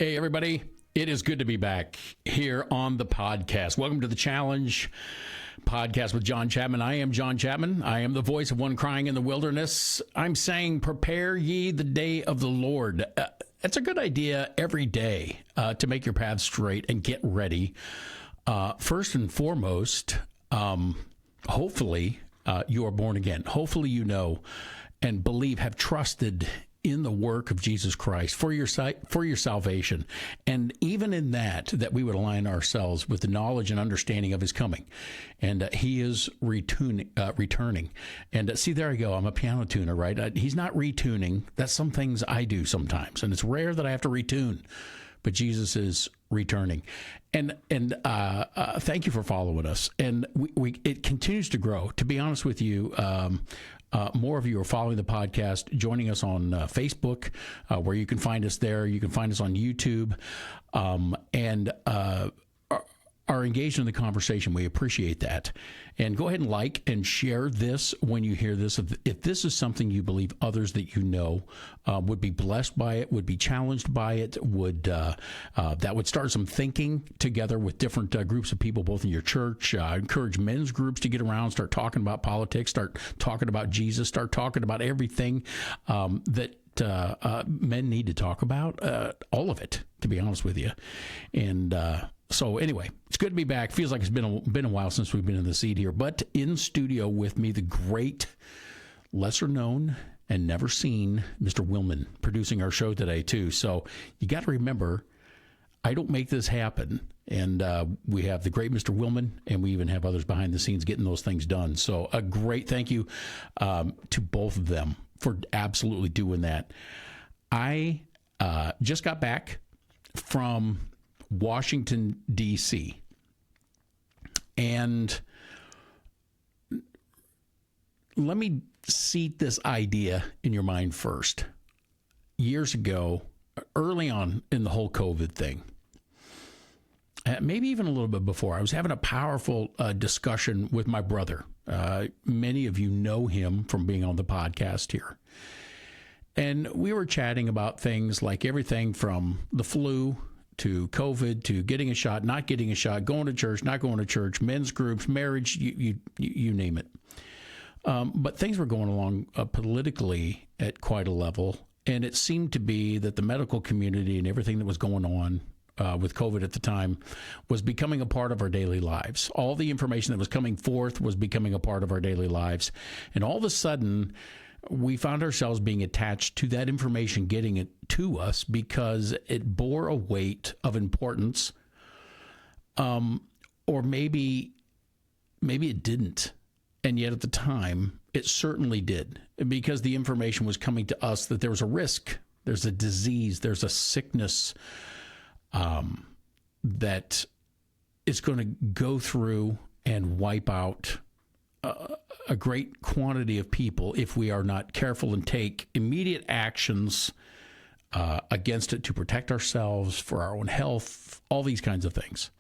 Hey, everybody. It is good to be back here on the podcast. Welcome to the Challenge podcast with John Chapman. I am John Chapman. I am the voice of one crying in the wilderness. I'm saying, prepare ye the day of the Lord. It's a good idea every day to make your path straight and get ready. First and foremost, hopefully you are born again. Hopefully you know and believe, have trusted in the work of Jesus Christ for your salvation. And even in that we would align ourselves with the knowledge and understanding of his coming. And he is returning. And see, there I go. I'm a piano tuner, right? He's not retuning. That's some things I do sometimes. And it's rare that I have to retune. But Jesus is returning. And thank you for following us. And it continues to grow. To be honest with you, more of you are following the podcast, joining us on Facebook, where you can find us there. You can find us on YouTube, and are engaged in the conversation. We appreciate that. And go ahead and like and share this when you hear this. If this is something you believe others that you know would be blessed by it, would be challenged by it, that would start some thinking together with different groups of people, both in your church. Encourage men's groups to get around, start talking about politics, start talking about Jesus, start talking about everything that men need to talk about, all of it, to be honest with you. And so anyway, it's good to be back. Feels like it's been a while since we've been in the seat here. But in studio with me, the great, lesser known and never seen Mr. Willman, producing our show today too. So you got to remember, I don't make this happen. And we have the great Mr. Willman, and we even have others behind the scenes getting those things done. So a great thank you to both of them for absolutely doing that. I just got back from Washington, D.C. And let me seat this idea in your mind first. Years ago, early on in the whole COVID thing, maybe even a little bit before, I was having a powerful discussion with my brother. Many of you know him from being on the podcast here. And we were chatting about things like everything from the flu to COVID, to getting a shot, not getting a shot, going to church, not going to church, men's groups, marriage, you name it. But things were going along politically at quite a level, and it seemed to be that the medical community and everything that was going on with COVID at the time was becoming a part of our daily lives. All the information that was coming forth was becoming a part of our daily lives. And all of a sudden, we found ourselves being attached to that information, getting it to us because it bore a weight of importance, or maybe it didn't. And yet at the time, it certainly did, because the information was coming to us that there was a risk, there's a disease, there's a sickness that is going to go through and wipe out a great quantity of people if we are not careful and take immediate actions against it to protect ourselves, for our own health, all these kinds of things.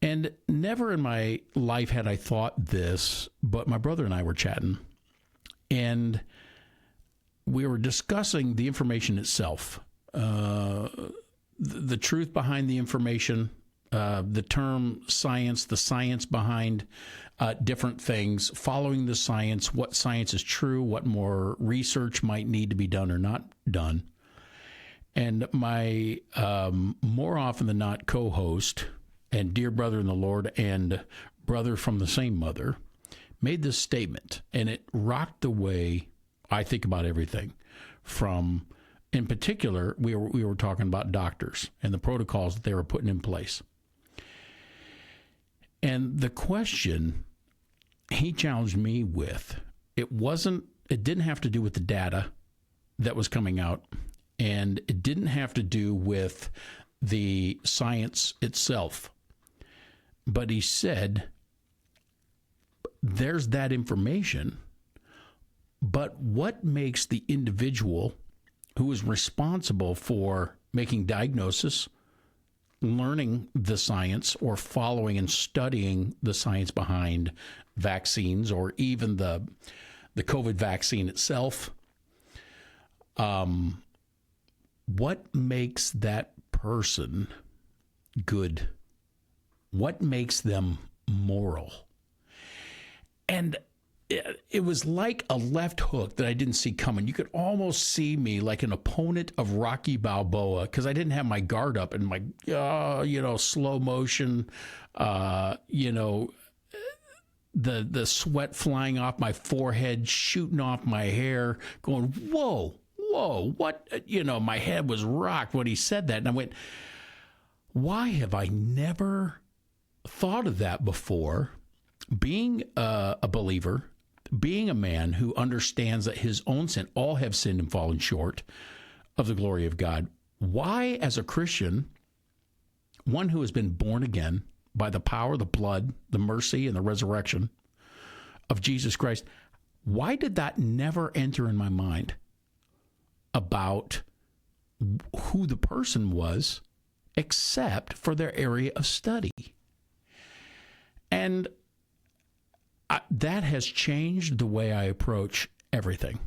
And never in my life had I thought this, but my brother and I were chatting, and we were discussing the information itself, the truth behind the information, the term science, the science behind different things, following the science, what science is true, what more research might need to be done or not done. And my more often than not co-host and dear brother in the Lord and brother from the same mother made this statement, and it rocked the way I think about everything. From, in particular, we were talking about doctors and the protocols that they were putting in place. And the question he challenged me with, it didn't have to do with the data that was coming out, and it didn't have to do with the science itself. But he said, there's that information, but what makes the individual who is responsible for making diagnosis, learning the science, or following and studying the science behind vaccines, or even the COVID vaccine itself, what makes that person good? What makes them moral? And it was like a left hook that I didn't see coming. You could almost see me like an opponent of Rocky Balboa, because I didn't have my guard up and my, slow motion, the sweat flying off my forehead, shooting off my hair, going, whoa, what? My head was rocked when he said that. And I went, why have I never thought of that before? Being a believer, being a man who understands that his own sin, all have sinned and fallen short of the glory of God. Why, as a Christian, one who has been born again by the power, the blood, the mercy, and the resurrection of Jesus Christ, why did that never enter in my mind about who the person was, except for their area of study? And that has changed the way I approach everything,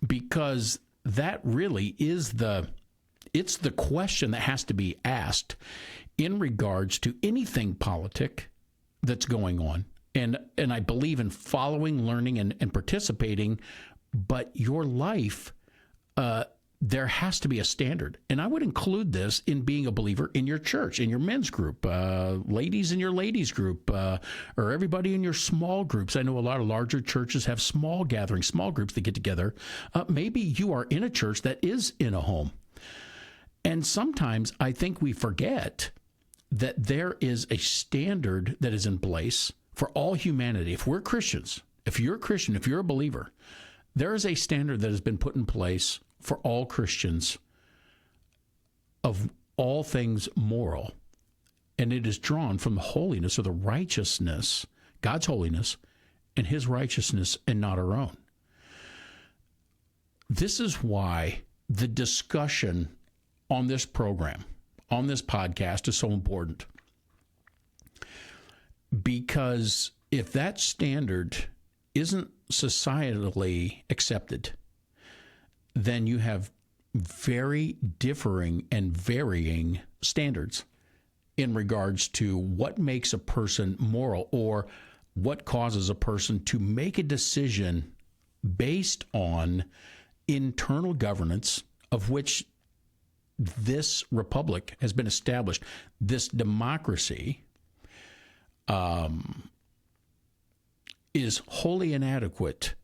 because that really is it's the question that has to be asked in regards to anything politic that's going on. And I believe in following, learning, and participating, but your life, there has to be a standard. And I would include this in being a believer in your church, in your men's group, ladies in your ladies group, or everybody in your small groups. I know a lot of larger churches have small gatherings, small groups that get together. Maybe you are in a church that is in a home. And sometimes I think we forget that there is a standard that is in place for all humanity. If we're Christians, if you're a Christian, if you're a believer, there is a standard that has been put in place for all Christians of all things moral. And it is drawn from the holiness or the righteousness, God's holiness, and his righteousness, and not our own. This is why the discussion on this program, on this podcast, is so important. Because if that standard isn't societally accepted, then you have very differing and varying standards in regards to what makes a person moral, or what causes a person to make a decision based on internal governance, of which this republic has been established. This democracy is wholly inadequate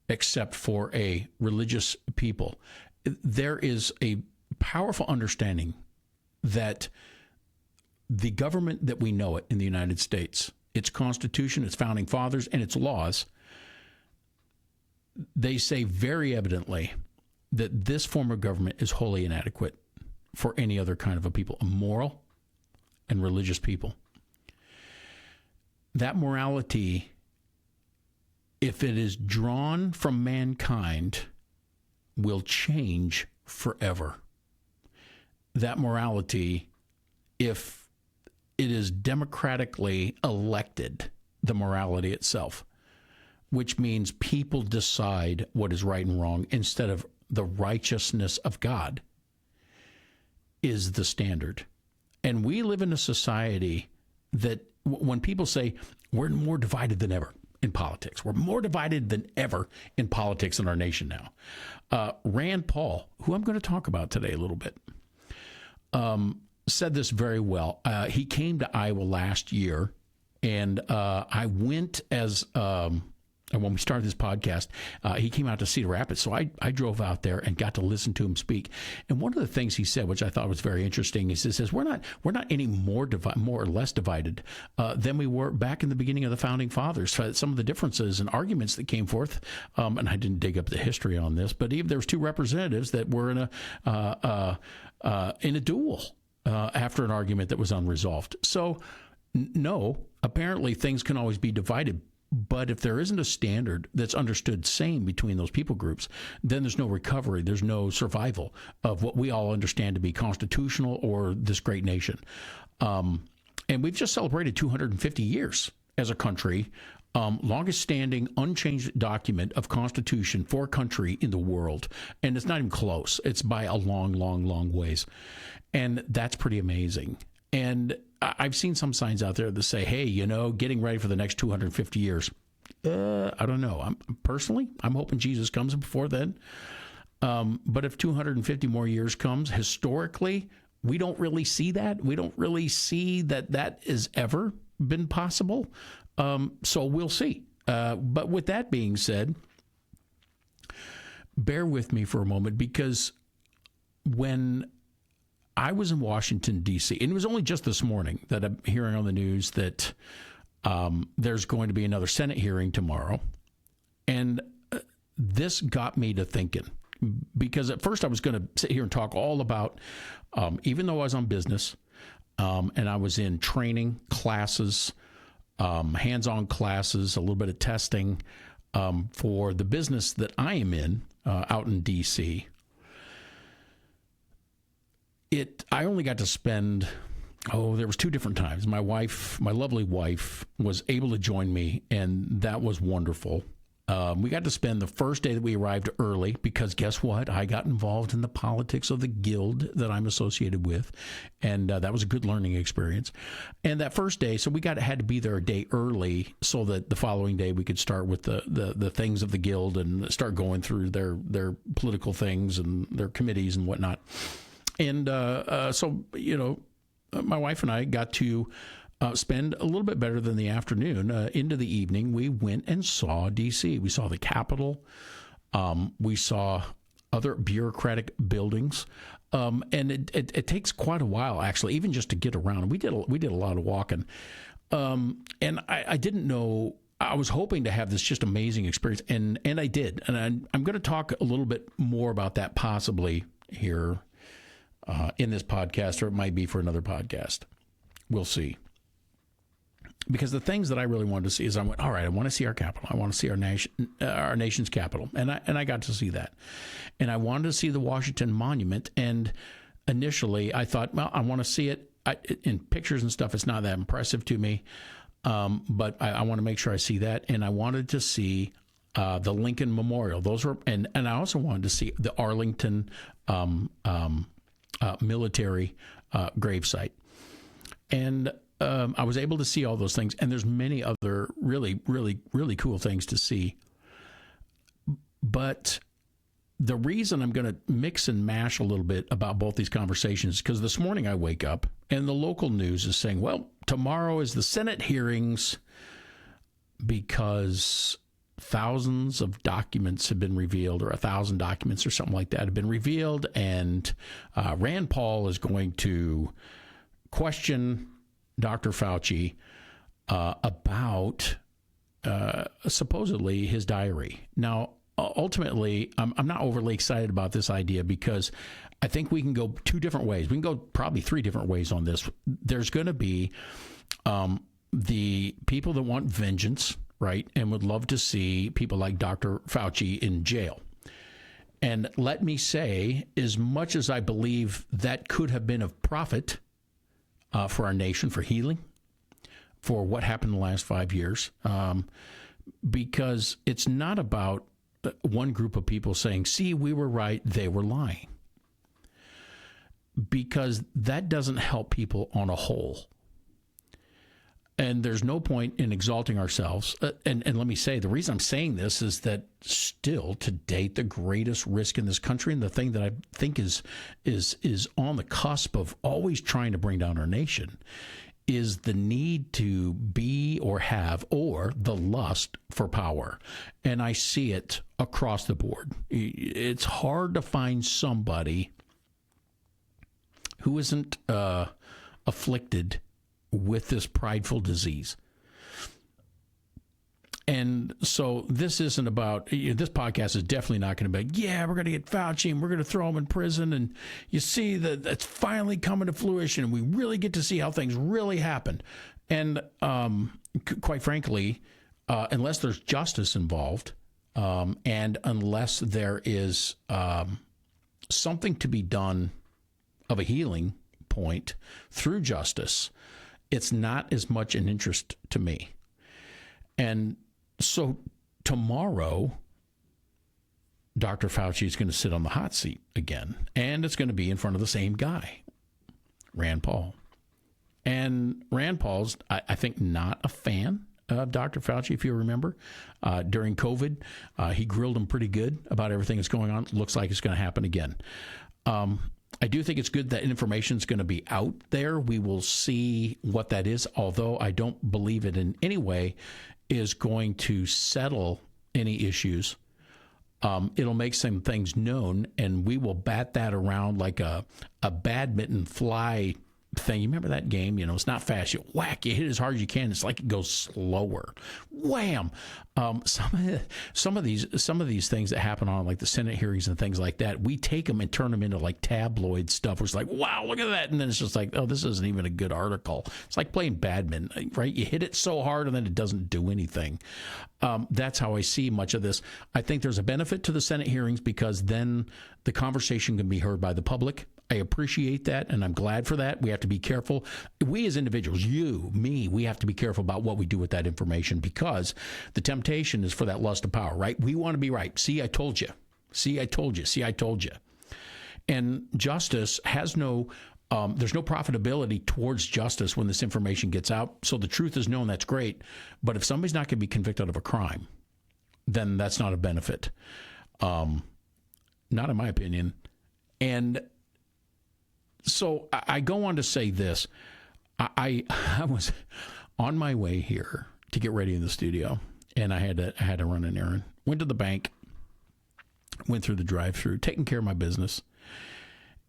except for a religious people. There is a powerful understanding that the government that we know it in the United States, its Constitution, its founding fathers, and its laws, they say very evidently that this form of government is wholly inadequate for any other kind of a people, a moral and religious people. That morality, if it is drawn from mankind, will change forever. That morality, if it is democratically elected, the morality itself, which means people decide what is right and wrong instead of the righteousness of God, is the standard. And we live in a society that when people say we're more divided than ever in politics, we're more divided than ever in politics in our nation now. Rand Paul, who I'm going to talk about today a little bit, said this very well. He came to Iowa last year, and I went as when we started this podcast, he came out to Cedar Rapids. So I drove out there and got to listen to him speak. And one of the things he said, which I thought was very interesting, is he says, we're not any more or less divided than we were back in the beginning of the founding fathers. Some of the differences and arguments that came forth, and I didn't dig up the history on this, but even there was two representatives that were in a duel after an argument that was unresolved. So no, apparently things can always be divided. But if there isn't a standard that's understood same between those people groups, then there's no recovery, there's no survival of what we all understand to be constitutional or this great nation. And we've just celebrated 250 years as a country longest standing, unchanged document of Constitution for a country in the world. And it's not even close. It's by a long, long, long ways. And that's pretty amazing. And I've seen some signs out there that say, hey, getting ready for the next 250 years. I don't know. I'm hoping Jesus comes before then. But if 250 more years comes, historically, we don't really see that. We don't really see that has ever been possible. So we'll see. But with that being said, bear with me for a moment, because when I was in Washington, D.C., and it was only just this morning that I'm hearing on the news that there's going to be another Senate hearing tomorrow. And this got me to thinking, because at first I was going to sit here and talk all about, even though I was on business and I was in training classes, hands-on classes, a little bit of testing for the business that I am in out in D.C., I only got to spend, there was 2 different times. My lovely wife, was able to join me, and that was wonderful. We got to spend the first day that we arrived early, because guess what? I got involved in the politics of the guild that I'm associated with, and that was a good learning experience. And that first day, so we had to be there a day early so that the following day we could start with the things of the guild and start going through their political things and their committees and whatnot. And so, my wife and I got to spend a little bit better than the afternoon. Into the evening, we went and saw D.C. We saw the Capitol. We saw other bureaucratic buildings. And it takes quite a while, actually, even just to get around. We did a lot of walking. And I didn't know. I was hoping to have this just amazing experience, and I did. And I'm going to talk a little bit more about that possibly here in this podcast, or it might be for another podcast. We'll see. Because the things that I really wanted to see is I went, all right, I want to see our capital. I want to see our nation's capital. And I got to see that. And I wanted to see the Washington Monument. And initially I thought, well, I want to see it in pictures and stuff. It's not that impressive to me. But I want to make sure I see that. And I wanted to see the Lincoln Memorial. Those were, and I also wanted to see the Arlington military gravesite. And I was able to see all those things, and there's many other really, really, really cool things to see. But the reason I'm going to mix and mash a little bit about both these conversations is because this morning I wake up and the local news is saying, well, tomorrow is the Senate hearings because thousands of documents have been revealed, or 1,000 documents or something like that have been revealed, and Rand Paul is going to question Dr. Fauci about supposedly his diary. Now, ultimately, I'm not overly excited about this idea, because I think we can go 2 different ways. We can go probably 3 different ways on this. There's going to be the people that want vengeance, right, and would love to see people like Dr. Fauci in jail. And let me say, as much as I believe that could have been of profit for our nation, for healing, for what happened in the last 5 years, because it's not about one group of people saying, see, we were right, they were lying. Because that doesn't help people on a whole. And there's no point in exalting ourselves. And let me say, the reason I'm saying this is that still to date, the greatest risk in this country, and the thing that I think is on the cusp of always trying to bring down our nation, is the need to be or have, or the lust for power. And I see it across the board. It's hard to find somebody who isn't afflicted with this prideful disease. And so this isn't about, this podcast is definitely not going to be, yeah, we're going to get Fauci and we're going to throw him in prison. And you see that that's finally coming to fruition, and we really get to see how things really happen. And quite frankly, unless there's justice involved, and unless there is something to be done of a healing point through justice, it's not as much an interest to me. And so tomorrow, Dr. Fauci is going to sit on the hot seat again, and it's going to be in front of the same guy, Rand Paul. And Rand Paul's, I think, not a fan of Dr. Fauci, if you remember. During COVID, he grilled him pretty good about everything that's going on. Looks like it's going to happen again. I do think it's good that information is going to be out there. We will see what that is, although I don't believe it in any way is going to settle any issues. It'll make some things known, and we will bat that around like a badminton fly thing. You remember that game? You know, it's not fast. You whack, you hit as hard as you can. It's like it goes slower. Wham! Some of these things that happen on like the Senate hearings and things like that, we take them and turn them into like tabloid stuff. It's like, wow, look at that, and then it's just like, oh, this isn't even a good article. It's like playing badminton, right? You hit it so hard and then it doesn't do anything. That's how I see much of this. I think there's a benefit to the Senate hearings because then the conversation can be heard by the public. I appreciate that, and I'm glad for that. We have to be careful. We as individuals, you, me, we have to be careful about what we do with that information because the temptation is for that lust of power, right? We want to be right. See, I told you. See, I told you. See, I told you. And justice has no, there's no profitability towards justice when this information gets out. So the truth is known, that's great. But if somebody's not going to be convicted of a crime, then that's not a benefit. Not in my opinion. And so I go on to say this. I was on my way here to get ready in the studio, and I had to run an errand. Went to the bank, went through the drive-thru, taking care of my business.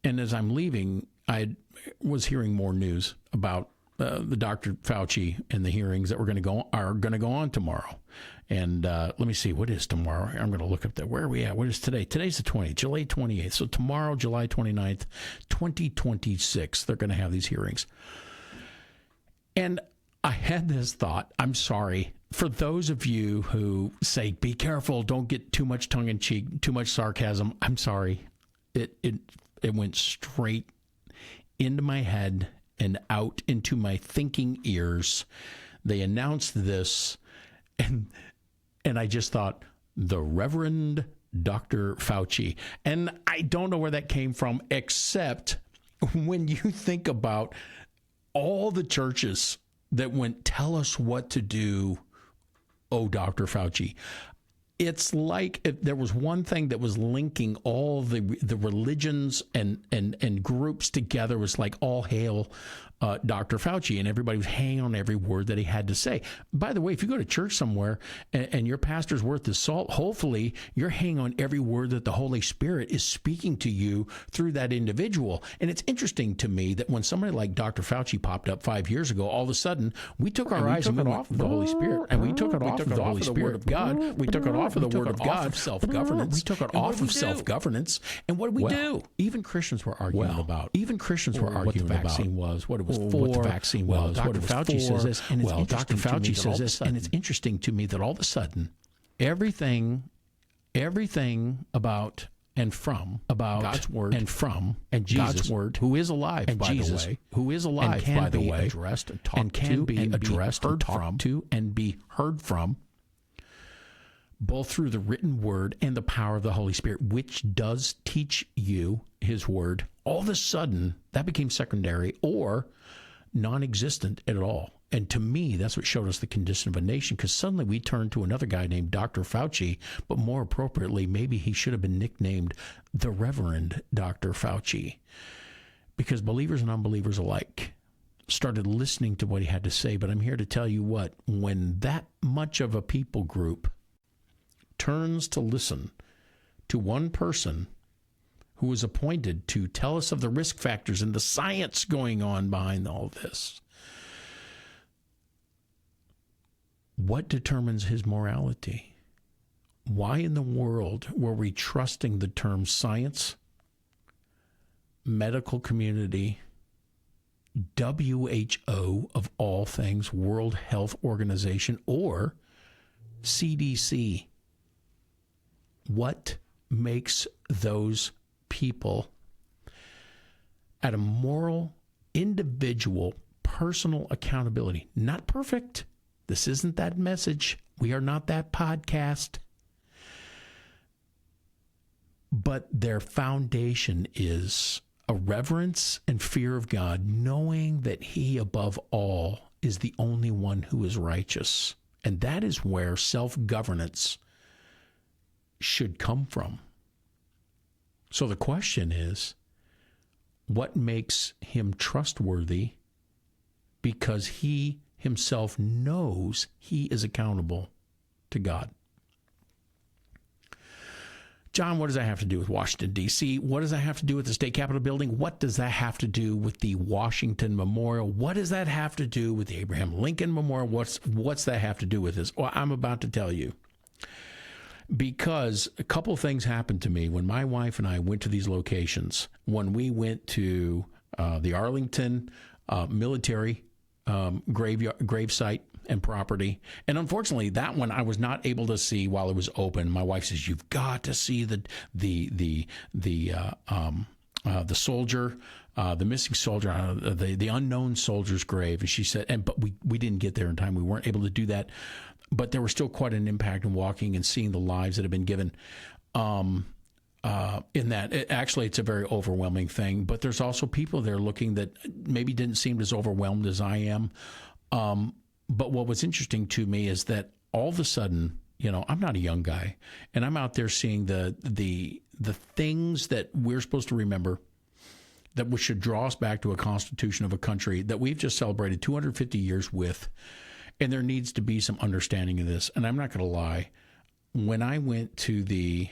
And as I'm leaving, I was hearing more news about the Dr. Fauci and the hearings that are going to go on tomorrow. And let me see, what is tomorrow? I'm going to look up there. Where are we at? What is today? Today's the 20th, July 28th. So tomorrow, July 29th, 2026, they're going to have these hearings. And I had this thought. I'm sorry. For those of you who say, be careful, don't get too much tongue-in-cheek, too much sarcasm, I'm sorry. It went straight into my head and out into my thinking ears. They announced this, and I just thought, the Reverend Dr. Fauci. And I don't know where that came from, except when you think about all the churches that went, tell us what to do, oh, Dr. Fauci. It's like if there was one thing that was linking all the religions and groups together, was like all hail Dr. Fauci, and everybody was hanging on every word that he had to say. By the way, if you go to church somewhere and your pastor's worth his salt, hopefully you're hanging on every word that the Holy Spirit is speaking to you through that individual. And it's interesting to me that when somebody like Dr. Fauci popped up 5 years ago, all of a sudden we took our eyes off the Holy Spirit, and we took it off of the Holy Spirit of God. We took it off of the Word of God, self-governance. We took it off of self-governance. And what did we do? Even Christians were arguing about. Even Christians were arguing about what the vaccine was, what it was for, what the vaccine was, what Dr. Fauci says this, and Dr. Fauci says this, and it's interesting to me that all of a sudden, everything about and from God's word and from and Jesus, God's word, who is alive, and by Jesus, the way, who is alive, by the way, addressed and talked and can to, be and addressed, and talked to, and be heard from, both through the written word and the power of the Holy Spirit, which does teach you His word. All of a sudden, that became secondary or non-existent at all. And to me, that's what showed us the condition of a nation, because suddenly we turned to another guy named Dr. Fauci, but more appropriately, maybe he should have been nicknamed the Reverend Dr. Fauci, because believers and unbelievers alike started listening to what he had to say. But I'm here to tell you what, when that much of a people group turns to listen to one person who was appointed to tell us of the risk factors and the science going on behind all this, what determines his morality? Why in the world were we trusting the term science, medical community, WHO of all things, World Health Organization, or CDC? What makes those people at a moral, individual, personal accountability? Not perfect. This isn't that message. We are not that podcast. But their foundation is a reverence and fear of God, knowing that he above all is the only one who is righteous. And that is where self-governance should come from. So the question is, what makes him trustworthy? Because he himself knows he is accountable to God. John, what does that have to do with Washington, D.C.? What does that have to do with the state capitol building? What does that have to do with the Washington Memorial? What does that have to do with the Abraham Lincoln Memorial? What's that have to do with this? Well, I'm about to tell you. Because a couple things happened to me when my wife and I went to these locations. When we went to the Arlington military grave site and property, and unfortunately, that one I was not able to see while it was open. My wife says, "You've got to see the soldier, the missing soldier, the unknown soldier's grave." And she said, but we didn't get there in time. We weren't able to do that. But there was still quite an impact in walking and seeing the lives that have been given in that. It's a very overwhelming thing. But there's also people there looking that maybe didn't seem as overwhelmed as I am. But what was interesting to me is that all of a sudden, I'm not a young guy, and I'm out there seeing the things that we're supposed to remember that should draw us back to a constitution of a country that we've just celebrated 250 years with. And there needs to be some understanding of this. And I'm not going to lie, when I went to the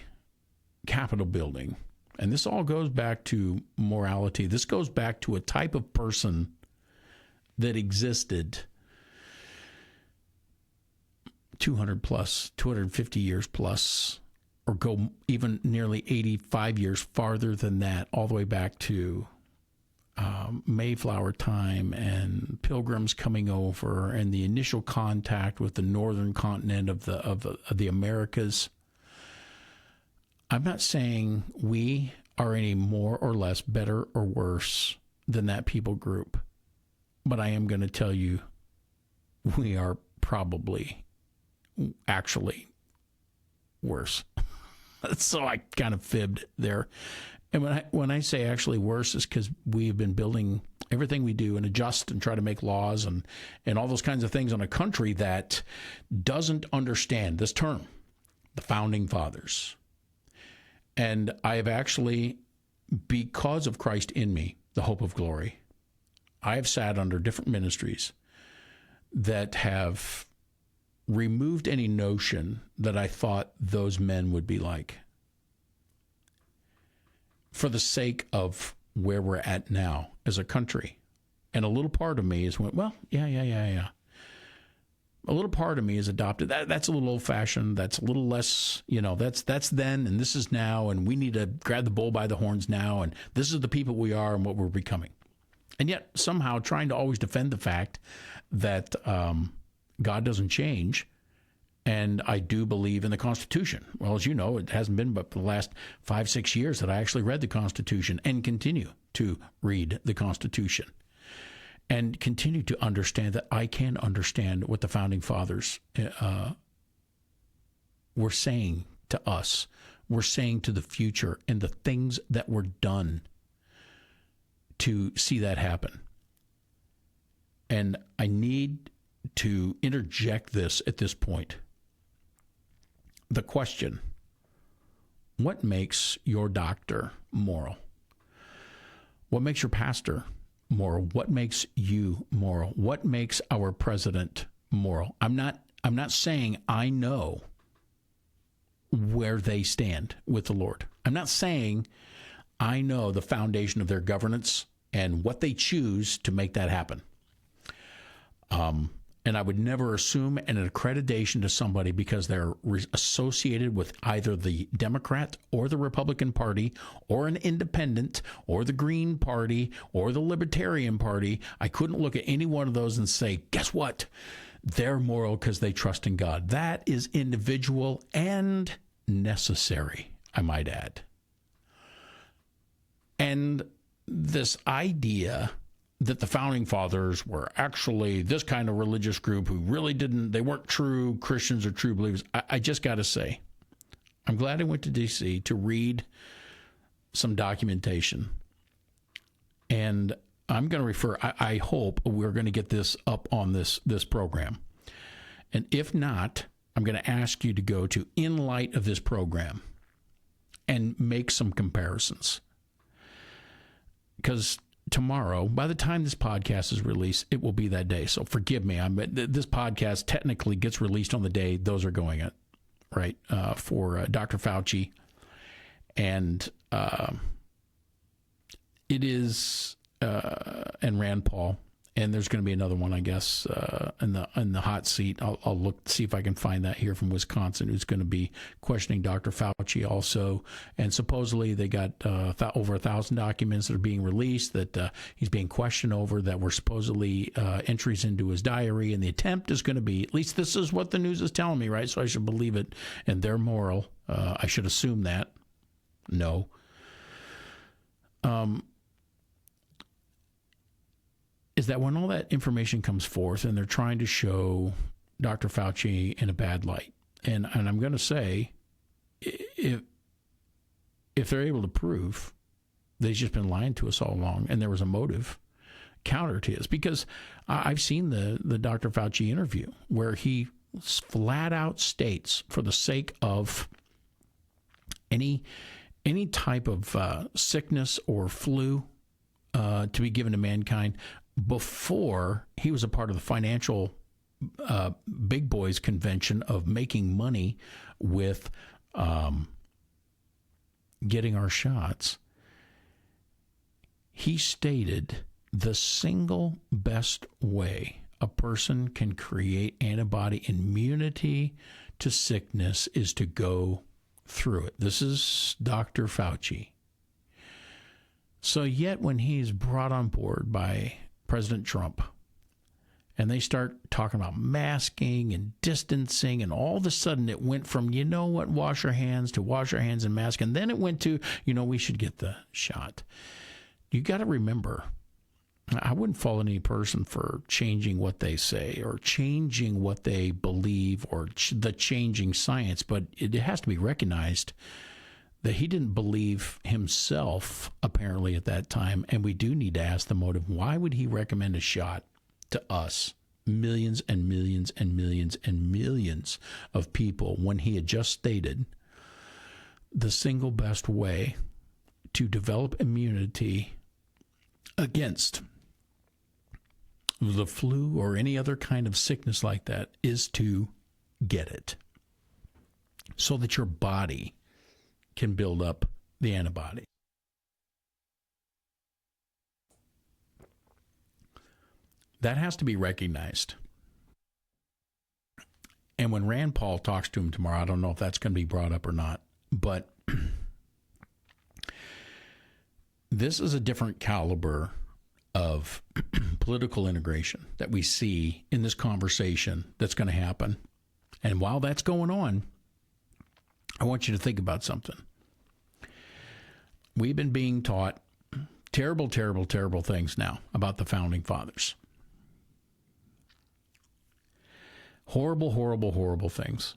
Capitol building, and this all goes back to morality, this goes back to a type of person that existed 250 years plus, or go even nearly 85 years farther than that, all the way back to Mayflower time and pilgrims coming over and the initial contact with the northern continent of the Americas. I'm not saying we are any more or less better or worse than that people group, but I am going to tell you we are probably actually worse. So I kind of fibbed there. And when I say actually worse, is because we've been building everything we do and adjust and try to make laws and all those kinds of things on a country that doesn't understand this term, the Founding Fathers. And I have actually, because of Christ in me, the hope of glory, I have sat under different ministries that have removed any notion that I thought those men would be like, for the sake of where we're at now as a country. And a little part of me is went, well, yeah. A little part of me is adopted. That's a little old-fashioned. That's a little less, that's then and this is now, and we need to grab the bull by the horns now, and this is the people we are and what we're becoming. And yet somehow trying to always defend the fact that God doesn't change. And I do believe in the Constitution. Well, as you know, it hasn't been but for the last 5-6 years that I actually read the Constitution and continue to read the Constitution and continue to understand that I can understand what the Founding Fathers were saying to us, were saying to the future, and the things that were done to see that happen. And I need to interject this at this point. The question, what makes your doctor moral? What makes your pastor moral? What makes you moral? What makes our president moral? I'm not saying I know where they stand with the Lord. I'm not saying I know the foundation of their governance and what they choose to make that happen. And I would never assume an accreditation to somebody because they're associated with either the Democrat or the Republican Party or an independent or the Green Party or the Libertarian Party. I couldn't look at any one of those and say, guess what? They're moral because they trust in God. That is individual and necessary, I might add. And this idea that the founding fathers were actually this kind of religious group who really they weren't true Christians or true believers. I just got to say, I'm glad I went to D.C. to read some documentation. And I'm going to refer, I hope we're going to get this up on this program. And if not, I'm going to ask you to go to In Light of this program and make some comparisons. Because tomorrow, by the time this podcast is released, it will be that day. So forgive me. This podcast technically gets released on the day those are going at, right, for Dr. Fauci. And it is, and Rand Paul. And there's going to be another one, I guess, in the hot seat. I'll look, see if I can find that here from Wisconsin, who's going to be questioning Dr. Fauci also. And supposedly they got over 1,000 documents that are being released that he's being questioned over, that were supposedly entries into his diary. And the attempt is going to be, at least this is what the news is telling me, right? So I should believe it. And they're moral. I should assume that. No. Is that when all that information comes forth and they're trying to show Dr. Fauci in a bad light, and I'm going to say, if they're able to prove that he's just been lying to us all along and there was a motive counter to his, because I've seen the Dr. Fauci interview where he flat out states, for the sake of any type of sickness or flu to be given to mankind, before he was a part of the financial big boys convention of making money with getting our shots, he stated the single best way a person can create antibody immunity to sickness is to go through it. This is Dr. Fauci. So yet when he's brought on board by President Trump, and they start talking about masking and distancing, and all of a sudden it went from, wash our hands to wash our hands and mask, and then it went to, we should get the shot. You got to remember, I wouldn't fault any person for changing what they say or changing what they believe or the changing science, but it has to be recognized that he didn't believe himself, apparently, at that time. And we do need to ask the motive. Why would he recommend a shot to us, millions and millions and millions and millions of people, when he had just stated the single best way to develop immunity against the flu or any other kind of sickness like that is to get it so that your body can build up the antibody. That has to be recognized. And when Rand Paul talks to him tomorrow, I don't know if that's going to be brought up or not, but this is a different caliber of political integration that we see in this conversation that's going to happen. And while that's going on, I want you to think about something. We've been being taught terrible, terrible, terrible things now about the founding fathers. Horrible, horrible, horrible things.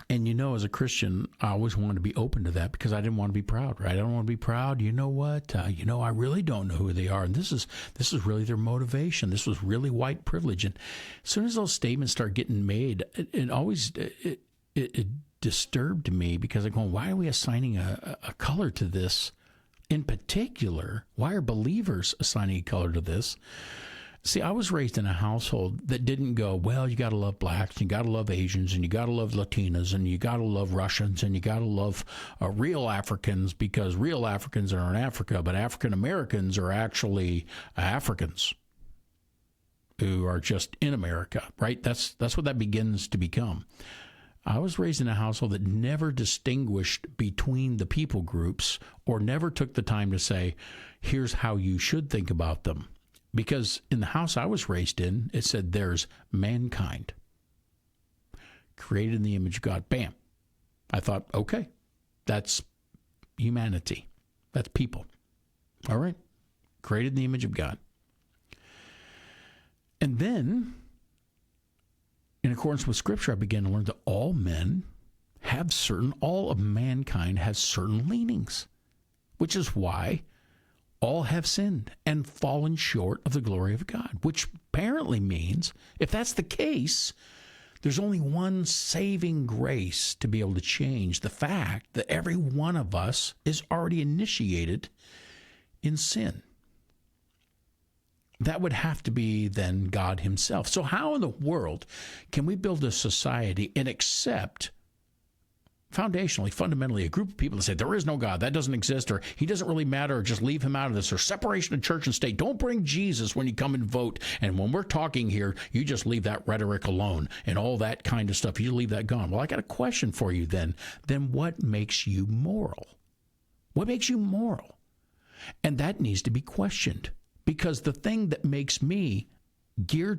And as a Christian, I always wanted to be open to that because I didn't want to be proud, right? I don't want to be proud. You know what? I really don't know who they are. And this is really their motivation. This was really white privilege. And as soon as those statements start getting made, it disturbed me, because I'm going, why are we assigning a color to this in particular? Why are believers assigning a color to this? See, I was raised in a household that didn't go, well, you got to love blacks, you got to love Asians, and you got to love Latinas, and you got to love Russians, and you got to love real Africans, because real Africans are in Africa, but African Americans are actually Africans who are just in America, right? That's what that begins to become. I was raised in a household that never distinguished between the people groups or never took the time to say, here's how you should think about them. Because in the house I was raised in, it said there's mankind created in the image of God. Bam. I thought, okay, that's humanity. That's people. All right. created in the image of God. And then, in accordance with Scripture, I began to learn that all of mankind has certain leanings, which is why all have sinned and fallen short of the glory of God, which apparently means, if that's the case, there's only one saving grace to be able to change the fact that every one of us is already initiated in sin. That would have to be then God himself. So how in the world can we build a society and accept foundationally, fundamentally, a group of people that say there is no God, that doesn't exist, or he doesn't really matter, or just leave him out of this, or separation of church and state? Don't bring Jesus when you come and vote. And when we're talking here, you just leave that rhetoric alone and all that kind of stuff. You leave that gone. Well, I got a question for you then. Then what makes you moral? What makes you moral? And that needs to be questioned, because the thing that makes me gear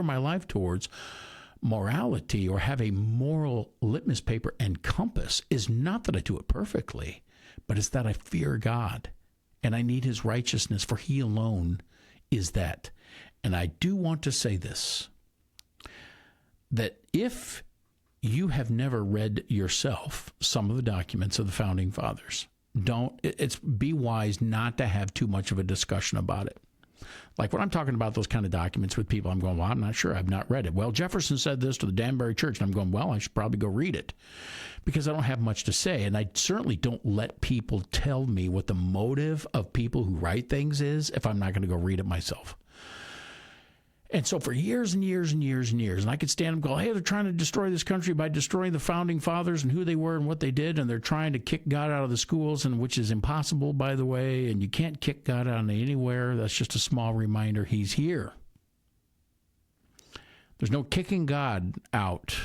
my life towards morality, or have a moral litmus paper and compass, is not that I do it perfectly, but it's that I fear God and I need his righteousness, for he alone is that. And I do want to say this, that if you have never read yourself some of the documents of the Founding Fathers, be wise not to have too much of a discussion about it. Like when I'm talking about those kind of documents with people, I'm going, well, I'm not sure. I've not read it. Well, Jefferson said this to the Danbury Church. And I'm going, well, I should probably go read it, because I don't have much to say. And I certainly don't let people tell me what the motive of people who write things is if I'm not going to go read it myself. And so for years and years and years and years, and I could stand and go, hey, they're trying to destroy this country by destroying the Founding Fathers and who they were and what they did, and they're trying to kick God out of the schools, and which is impossible, by the way, and you can't kick God out of anywhere. That's just a small reminder. He's here. There's no kicking God out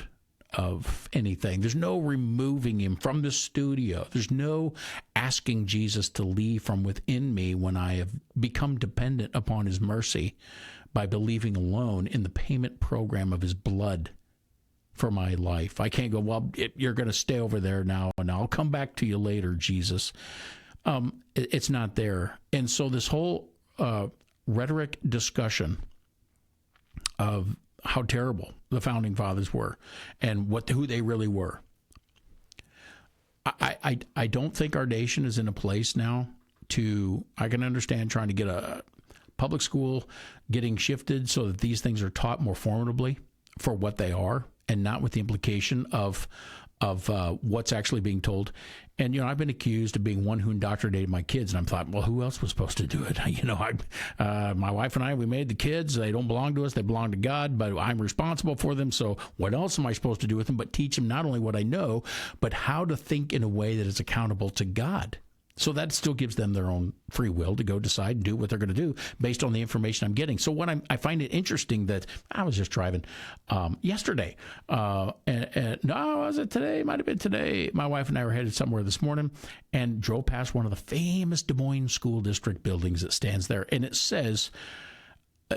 of anything. There's no removing him from the studio. There's no asking Jesus to leave from within me when I have become dependent upon his mercy by believing alone in the payment program of his blood for my life. I can't go, well, you're going to stay over there now, and I'll come back to you later, Jesus. It's not there. And so this whole rhetoric discussion of how terrible the Founding Fathers were and who they really were, I don't think our nation is in a place now I can understand trying to get a public school getting shifted so that these things are taught more formidably for what they are, and not with the implication of what's actually being told. And, I've been accused of being one who indoctrinated my kids, and I'm thought, well, who else was supposed to do it? My wife and I, we made the kids. They don't belong to us. They belong to God, but I'm responsible for them. So what else am I supposed to do with them but teach them not only what I know, but how to think in a way that is accountable to God? So that still gives them their own free will to go decide and do what they're going to do based on the information I'm getting. So what I find it interesting that I was just driving yesterday, no, was it today? Might have been today. My wife and I were headed somewhere this morning and drove past one of the famous Des Moines School District buildings that stands there, and it says,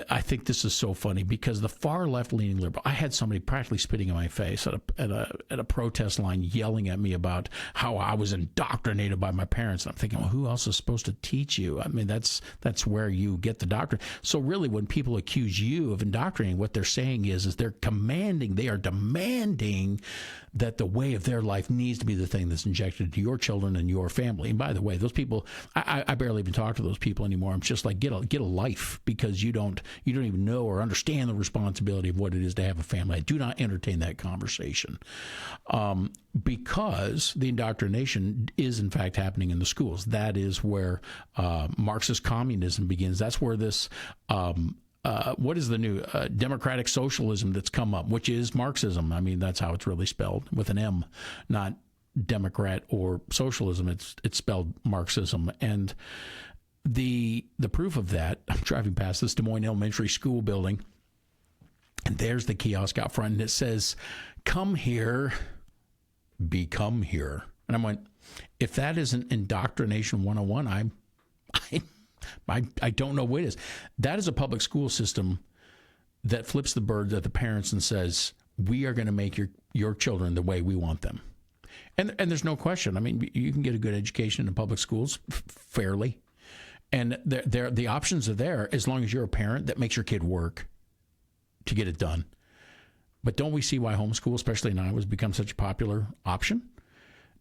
I think this is so funny, because the far left-leaning liberal, I had somebody practically spitting in my face at a protest line, yelling at me about how I was indoctrinated by my parents. And I'm thinking, well, who else is supposed to teach you? I mean, that's where you get the doctrine. So really, when people accuse you of indoctrinating, what they're saying is they are demanding that the way of their life needs to be the thing that's injected to your children and your family. And by the way, those people, I barely even talk to those people anymore. I'm just like, get a life, because you don't even know or understand the responsibility of what it is to have a family. I do not entertain that conversation, because the indoctrination is in fact happening in the schools. That is where Marxist communism begins. That's where this what is the new democratic socialism that's come up, which is Marxism. I mean, that's how it's really spelled, with an M, not Democrat or socialism. It's spelled Marxism. And the proof of that, I'm driving past this Des Moines Elementary School building, and there's the kiosk out front, and it says, "Come here, become here." And I went, if that isn't indoctrination 101, I don't know what it is. That is a public school system that flips the bird at the parents and says, we are going to make your children the way we want them. And there's no question. I mean, you can get a good education in public schools fairly. And the options are there as long as you're a parent that makes your kid work to get it done. But don't we see why homeschool, especially in Iowa, has become such a popular option?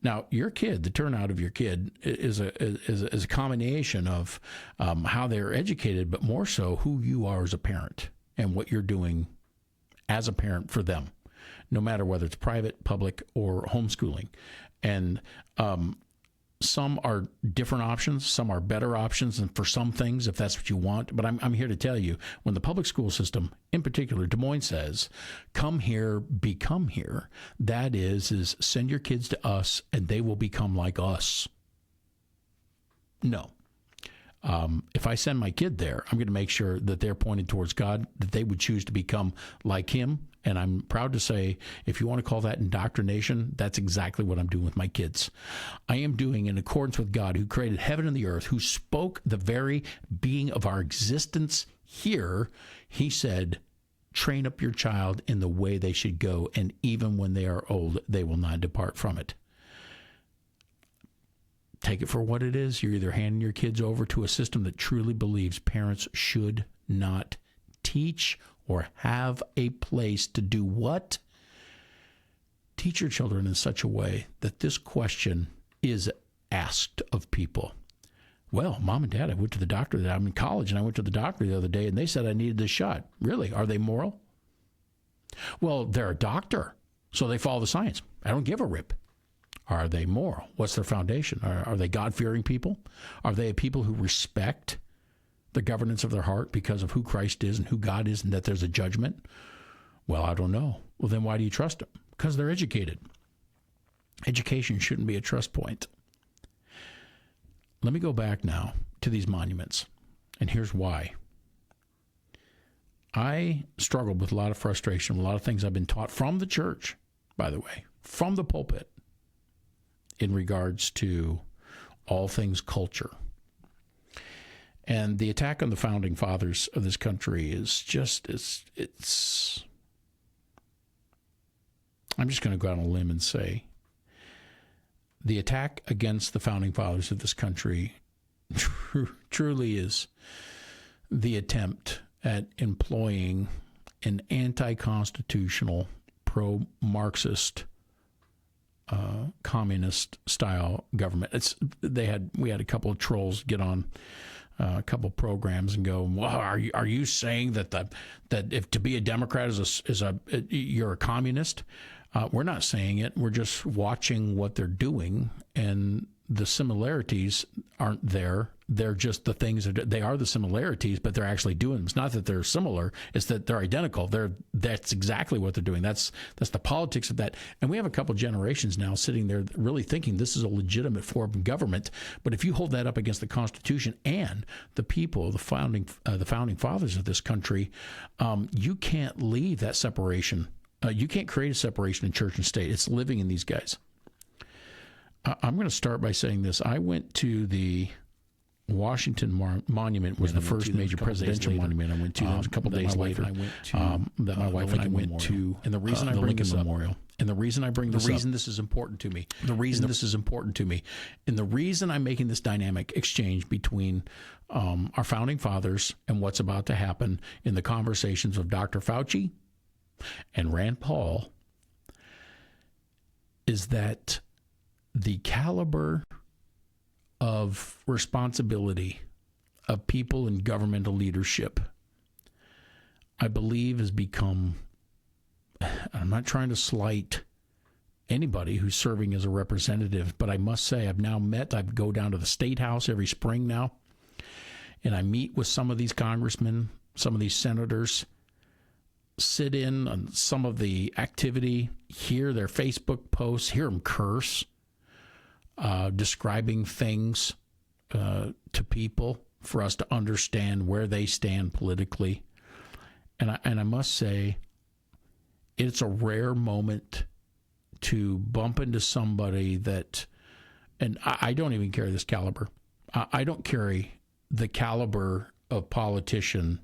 Now, your kid, the turnout of your kid is a combination of how they're educated, but more so who you are as a parent and what you're doing as a parent for them, no matter whether it's private, public, or homeschooling. And some are different options, some are better options, and for some things, if that's what you want. But I'm here to tell you, when the public school system, in particular, Des Moines says, come here, become here, that is send your kids to us, and they will become like us. No. If I send my kid there, I'm going to make sure that they're pointed towards God, that they would choose to become like him. And I'm proud to say, if you want to call that indoctrination, that's exactly what I'm doing with my kids. I am doing in accordance with God, who created heaven and the earth, who spoke the very being of our existence here. He said, train up your child in the way they should go, and even when they are old, they will not depart from it. Take it for what it is. You're either handing your kids over to a system that truly believes parents should not teach or have a place to do what? Teach your children in such a way that this question is asked of people. Well, Mom and Dad, I went to the doctor. I'm in college, and I went to the doctor the other day, and they said I needed this shot. Really? Are they moral? Well, they're a doctor, so they follow the science. I don't give a rip. Are they moral? What's their foundation? Are they God-fearing people? Are they people who respect the governance of their heart because of who Christ is and who God is, and that there's a judgment? Well, I don't know. Well, then why do you trust them? Because they're educated. Education shouldn't be a trust point. Let me go back now to these monuments, and here's why. I struggled with a lot of frustration, a lot of things I've been taught from the church, by the way, from the pulpit, in regards to all things culture. And the attack on the founding fathers of this country is just, it's I'm just going to go out on a limb and say, the attack against the founding fathers of this country truly is the attempt at employing an anti-constitutional, pro-Marxist, communist-style government. We had a couple of trolls get on a couple of programs and go, well, are you saying that if to be a Democrat you're a communist? We're not saying it. We're just watching what they're doing, and the similarities aren't there. They're just the things they are the similarities, but they're actually doing them. It's not that they're similar; it's that they're identical. That's exactly what they're doing. That's the politics of that. And we have a couple generations now sitting there really thinking this is a legitimate form of government. But if you hold that up against the Constitution and the people, the founding fathers of this country, you can't leave that separation. You can't create a separation in church and state. It's living in these guys. I'm going to start by saying this. I went to the Washington Monument, was the first major presidential monument I went to. That was a couple days later. That my wife and I went to. And the reason I bring this up, and the reason I bring this up, the reason this is important to me, and the reason I'm making this dynamic exchange between our founding fathers and what's about to happen in the conversations of Dr. Fauci and Rand Paul is that the caliber of responsibility of people in governmental leadership, I believe, has become, I'm not trying to slight anybody who's serving as a representative, but I must say I go down to the State House every spring now, and I meet with some of these congressmen, some of these senators, sit in on some of the activity, hear their Facebook posts, hear them curse, describing things to people for us to understand where they stand politically. And I must say, it's a rare moment to bump into somebody that, and I don't even carry this caliber. I don't carry the caliber of politician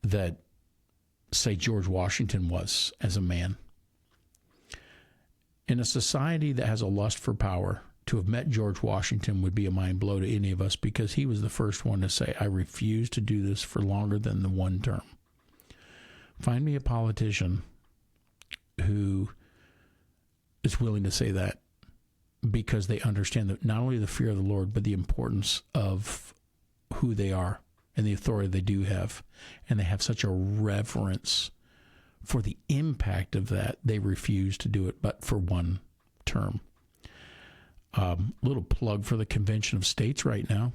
that, say, George Washington was as a man. In a society that has a lust for power, to have met George Washington would be a mind blow to any of us, because he was the first one to say, I refuse to do this for longer than the one term. Find me a politician who is willing to say that, because they understand that not only the fear of the Lord, but the importance of who they are and the authority they do have. And they have such a reverence for the impact of that, they refuse to do it but for one term. Little plug for the Convention of States right now,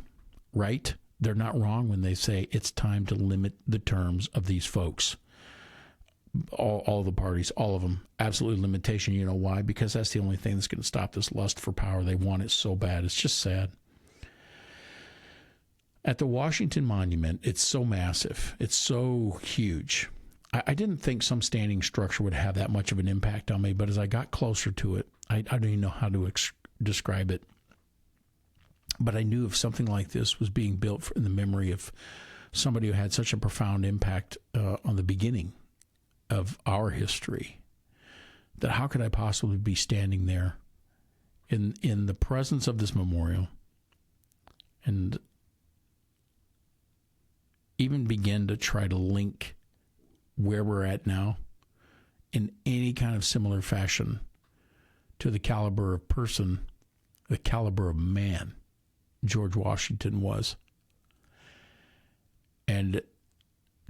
right? They're not wrong when they say it's time to limit the terms of these folks. All the parties, all of them, absolute limitation. You know why? Because that's the only thing that's going to stop this lust for power. They want it so bad. It's just sad. At the Washington Monument, it's so massive. It's so huge. I didn't think some standing structure would have that much of an impact on me, but as I got closer to it, I don't even know how to describe it. But I knew if something like this was being built in the memory of somebody who had such a profound impact on the beginning of our history, that how could I possibly be standing there in the presence of this memorial and even begin to try to link where we're at now in any kind of similar fashion to the caliber of person, the caliber of man George Washington was. And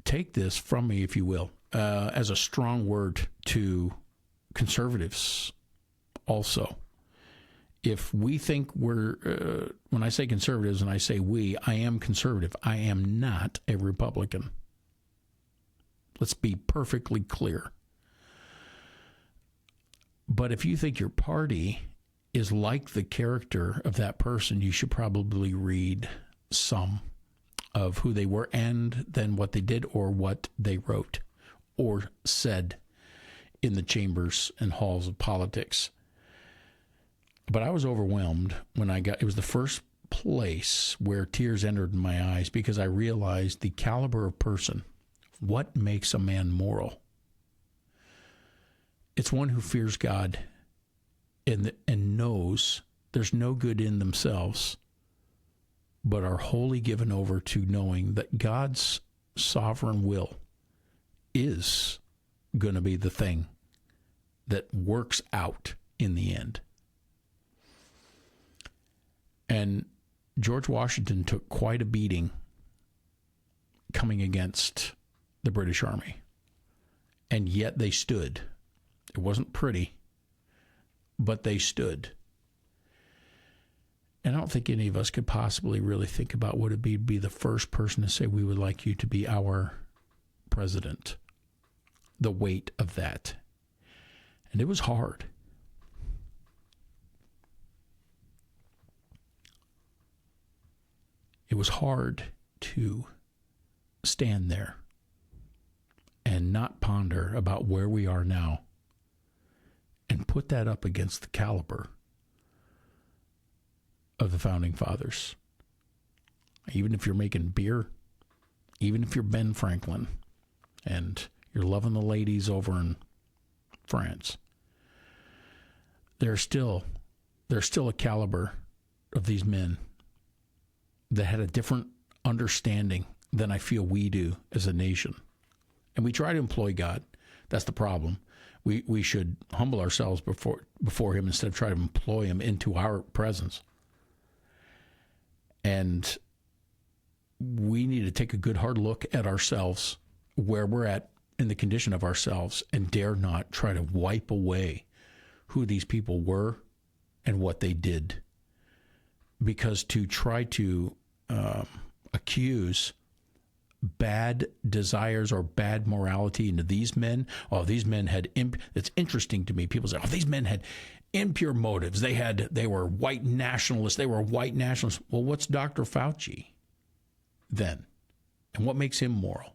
take this from me, if you will, as a strong word to conservatives also. If we think we're, when I say conservatives and I say we, I am conservative. I am not a Republican. Let's be perfectly clear. But if you think your party is like the character of that person, you should probably read some of who they were and then what they did or what they wrote or said in the chambers and halls of politics. But I was overwhelmed when it was the first place where tears entered in my eyes, because I realized the caliber of person. What makes a man moral? It's one who fears God and knows there's no good in themselves, but are wholly given over to knowing that God's sovereign will is going to be the thing that works out in the end. And George Washington took quite a beating coming against the British Army. And yet they stood. It wasn't pretty, but they stood. And I don't think any of us could possibly really think about what it would be the first person to say, we would like you to be our president. The weight of that. And it was hard. It was hard to stand there and not ponder about where we are now and put that up against the caliber of the Founding Fathers. Even if you're making beer, even if you're Ben Franklin and you're loving the ladies over in France, there's still a caliber of these men that had a different understanding than I feel we do as a nation. And we try to employ God. That's the problem. We should humble ourselves before him instead of trying to employ him into our presence. And we need to take a good hard look at ourselves, where we're at in the condition of ourselves, and dare not try to wipe away who these people were and what they did. Because to try to accuse bad desires or bad morality into these men, these men had it's interesting to me. People say, these men had impure motives. They were white nationalists. Well, what's Dr. Fauci then? And what makes him moral?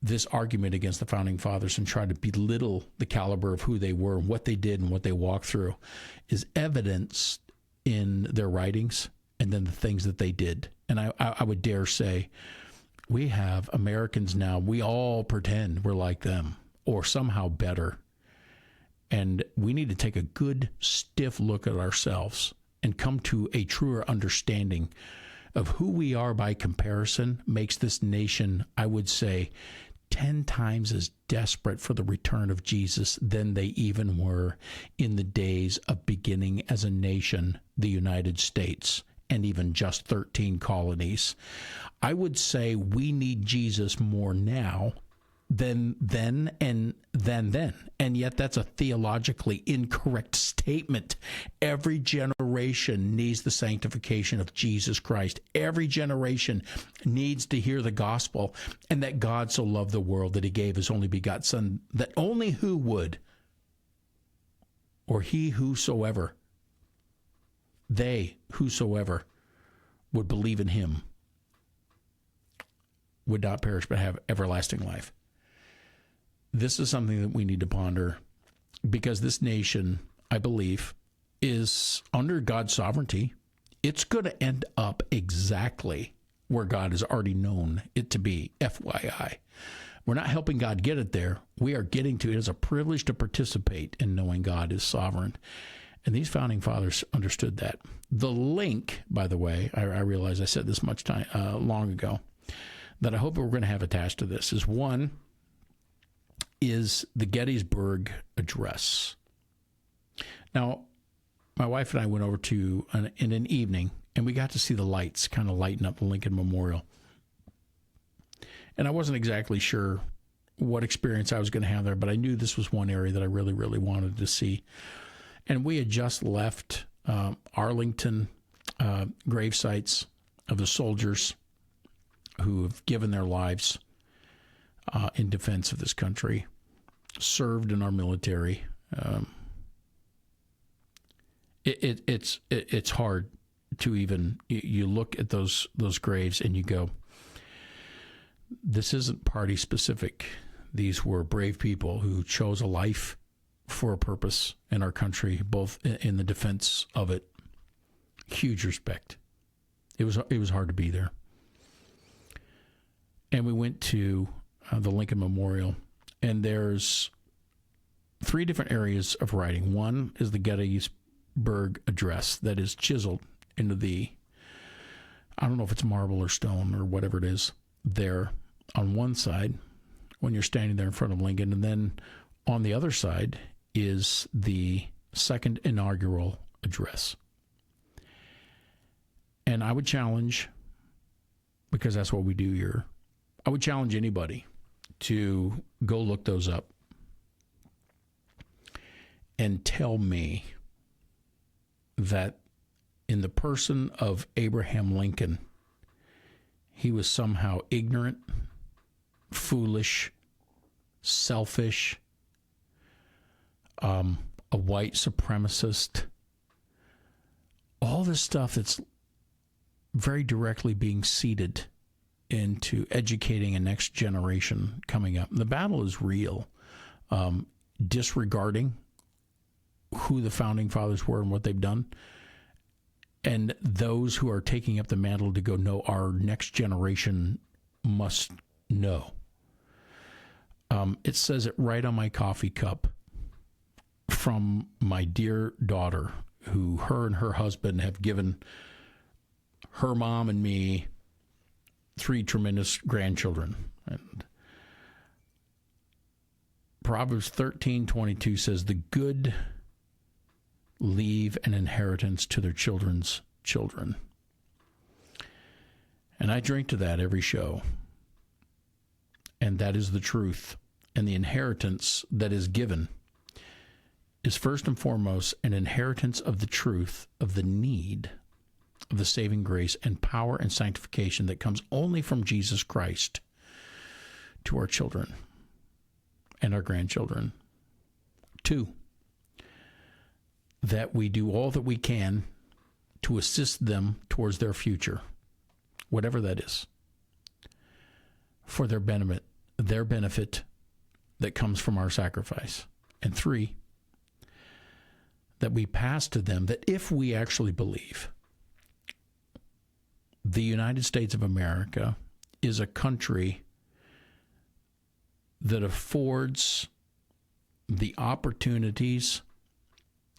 This argument against the Founding Fathers and try to belittle the caliber of who they were and what they did and what they walked through is evidenced in their writings and then the things that they did. And I would dare say we have Americans now, we all pretend we're like them or somehow better. And we need to take a good, stiff look at ourselves and come to a truer understanding of who we are by comparison makes this nation, I would say, 10 times as desperate for the return of Jesus than they even were in the days of beginning as a nation, the United States, and even just 13 colonies. I would say we need Jesus more now than then and then. And yet that's a theologically incorrect statement. Every generation needs the sanctification of Jesus Christ. Every generation needs to hear the gospel, and that God so loved the world that he gave his only begotten Son, that only who would, or he whosoever, they whosoever would believe in him would not perish but have everlasting life. This is something that we need to ponder, because this nation, I believe, is under God's sovereignty. It's going to end up exactly where God has already known it to be, FYI. We're not helping God get it there. We are getting to it. It is a privilege to participate in knowing God is sovereign. And these founding fathers understood that. The link, by the way, I realize I said this much time long ago, that I hope we're going to have attached to this is one, is the Gettysburg Address. Now, my wife and I went over to in an evening, and we got to see the lights kind of lighten up the Lincoln Memorial. And I wasn't exactly sure what experience I was going to have there, but I knew this was one area that I really, really wanted to see. And we had just left Arlington grave sites of the soldiers who have given their lives in defense of this country, served in our military. It's hard to even, you look at those graves and you go, this isn't party specific. These were brave people who chose a life for a purpose in our country, both in the defense of it. Huge respect. It was hard to be there. And we went to the Lincoln Memorial, and there's 3 different areas of writing. One is the Gettysburg Address that is chiseled into the, I don't know if it's marble or stone or whatever it is, there on one side when you're standing there in front of Lincoln. And then on the other side is the second inaugural address. And I would challenge, because that's what we do here, I would challenge anybody to go look those up and tell me that in the person of Abraham Lincoln, he was somehow ignorant, foolish, selfish, a white supremacist, all this stuff that's very directly being seeded into educating a next generation coming up. The battle is real. Disregarding who the founding fathers were and what they've done, and those who are taking up the mantle to go, no, our next generation must know. It says it right on my coffee cup from my dear daughter, who her and her husband have given her mom and me 3 tremendous grandchildren. And Proverbs 13:22 says, the good leave an inheritance to their children's children. And I drink to that every show. And that is the truth. And the inheritance that is given is first and foremost an inheritance of the truth of the need of the saving grace and power and sanctification that comes only from Jesus Christ to our children and our grandchildren. 2, that we do all that we can to assist them towards their future, whatever that is, for their benefit that comes from our sacrifice. And 3, that we pass to them that if we actually believe the United States of America is a country that affords the opportunities,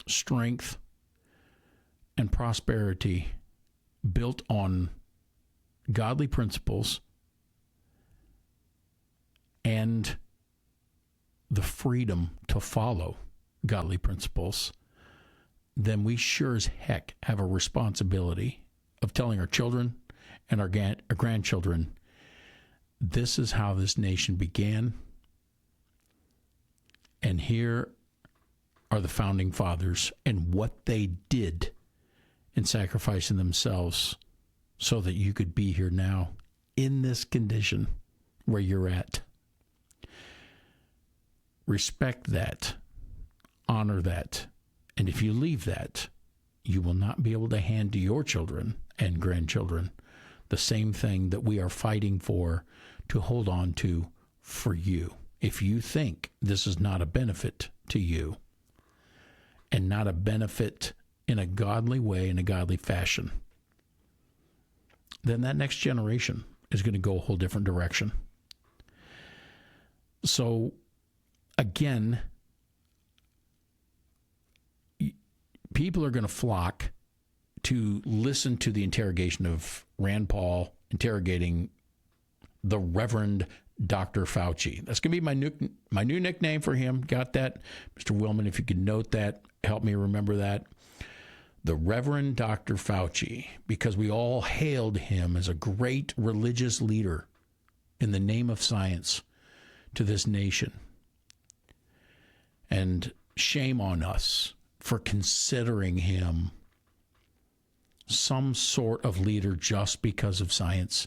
strength, and prosperity built on godly principles and the freedom to follow godly principles, then we sure as heck have a responsibility of telling our children and our grandchildren, this is how this nation began, and here are the founding fathers and what they did in sacrificing themselves so that you could be here now in this condition where you're at. Respect that, honor that, and if you leave that, you will not be able to hand to your children and grandchildren the same thing that we are fighting for to hold on to for you. If you think this is not a benefit to you and not a benefit in a godly way, in a godly fashion, then that next generation is going to go a whole different direction. So, again, people are going to flock to listen to the interrogation of Rand Paul interrogating the Reverend Dr. Fauci. That's going to be my new nickname for him. Got that? Mr. Willman, if you could note that, help me remember that. The Reverend Dr. Fauci, because we all hailed him as a great religious leader in the name of science to this nation. And shame on us for considering him some sort of leader just because of science.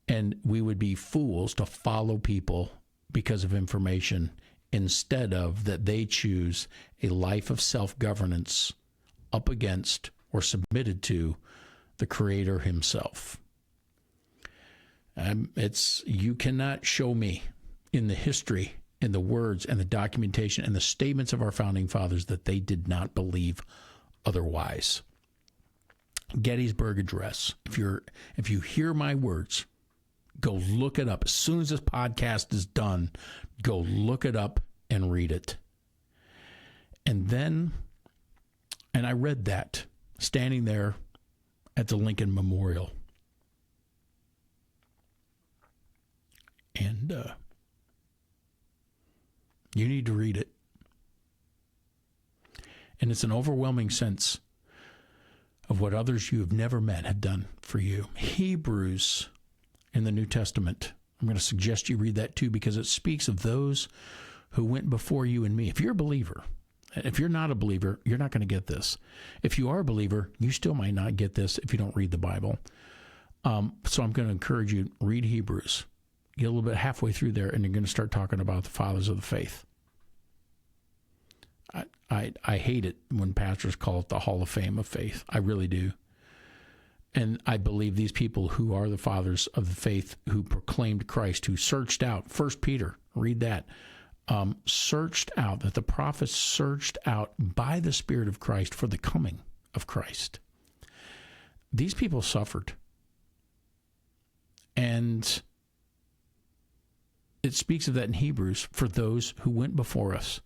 And we would be fools to follow people because of information instead of that they choose a life of self-governance up against or submitted to the Creator himself. You cannot show me in the history, in the words and the documentation and the statements of our founding fathers that they did not believe otherwise. Gettysburg Address. If you hear my words, go look it up. As soon as this podcast is done, go look it up and read it. And I read that standing there at the Lincoln Memorial. And you need to read it. And it's an overwhelming sense of what others you have never met have done for you. Hebrews in the New Testament. I'm going to suggest you read that too, because it speaks of those who went before you and me. If you're a believer, if you're not a believer, you're not going to get this. If you are a believer, you still might not get this if you don't read the Bible. So I'm going to encourage you, read Hebrews. Get a little bit halfway through there, and you're going to start talking about the fathers of the faith. I hate it when pastors call it the Hall of Fame of faith. I really do. And I believe these people who are the fathers of the faith, who proclaimed Christ, who searched out, 1 Peter, read that, searched out, that the prophets searched out by the Spirit of Christ for the coming of Christ. These people suffered. And it speaks of that in Hebrews, for those who went before us,